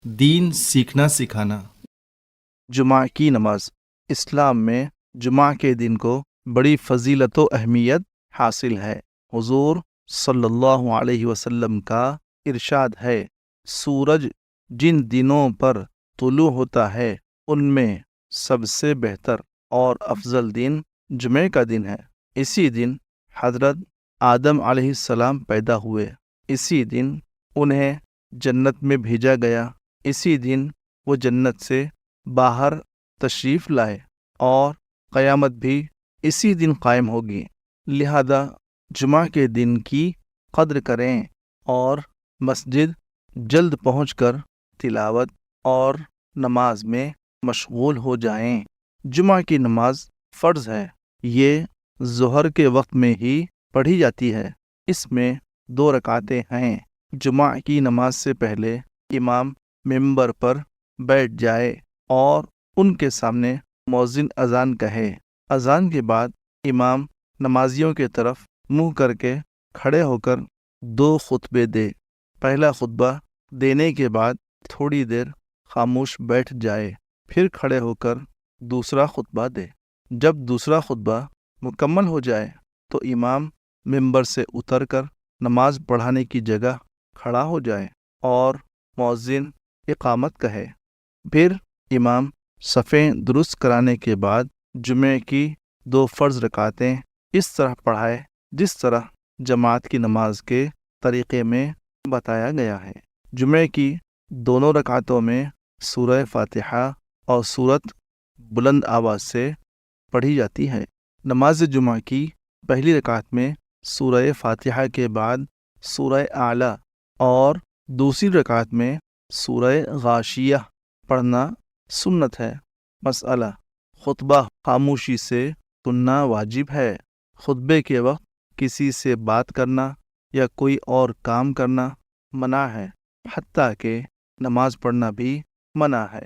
دین سیکھنا سکھانا۔ جمعہ کی نماز۔ اسلام میں جمعہ کے دن کو بڑی فضیلت و اہمیت حاصل ہے۔ حضور صلی اللہ علیہ وسلم کا ارشاد ہے، سورج جن دنوں پر طلوع ہوتا ہے ان میں سب سے بہتر اور افضل دن جمعہ کا دن ہے۔ اسی دن حضرت آدم علیہ السلام پیدا ہوئے، اسی دن انہیں جنت میں بھیجا گیا، اسی دن وہ جنت سے باہر تشریف لائے اور قیامت بھی اسی دن قائم ہوگی۔ لہذا جمعہ کے دن کی قدر کریں اور مسجد جلد پہنچ کر تلاوت اور نماز میں مشغول ہو جائیں۔ جمعہ کی نماز فرض ہے، یہ ظہر کے وقت میں ہی پڑھی جاتی ہے۔ اس میں 2 رکعتیں ہیں۔ جمعہ کی نماز سے پہلے امام ممبر پر بیٹھ جائے اور ان کے سامنے مؤذن اذان کہے۔ اذان کے بعد امام نمازیوں کی طرف منہ کر کے کھڑے ہو کر 2 خطبے دے۔ پہلا خطبہ دینے کے بعد تھوڑی دیر خاموش بیٹھ جائے، پھر کھڑے ہو کر دوسرا خطبہ دے۔ جب دوسرا خطبہ مکمل ہو جائے تو امام ممبر سے اتر کر نماز پڑھانے کی جگہ کھڑا ہو جائے اور مؤذن اقامت کہے۔ پھر امام صفیں درست کرانے کے بعد جمعے کی 2 فرض رکعتیں اس طرح پڑھائے جس طرح جماعت کی نماز کے طریقے میں بتایا گیا ہے۔ جمعے کی دونوں رکعتوں میں سورہ فاتحہ اور سورت بلند آواز سے پڑھی جاتی ہے۔ نماز جمعہ کی پہلی رکعت میں سورہ فاتحہ کے بعد سورہ اعلیٰ اور دوسری رکعت میں سورہ غاشیہ پڑھنا سنت ہے۔ مسئلہ: خطبہ خاموشی سے سننا واجب ہے۔ خطبے کے وقت کسی سے بات کرنا یا کوئی اور کام کرنا منع ہے، حتیٰ کہ نماز پڑھنا بھی منع ہے۔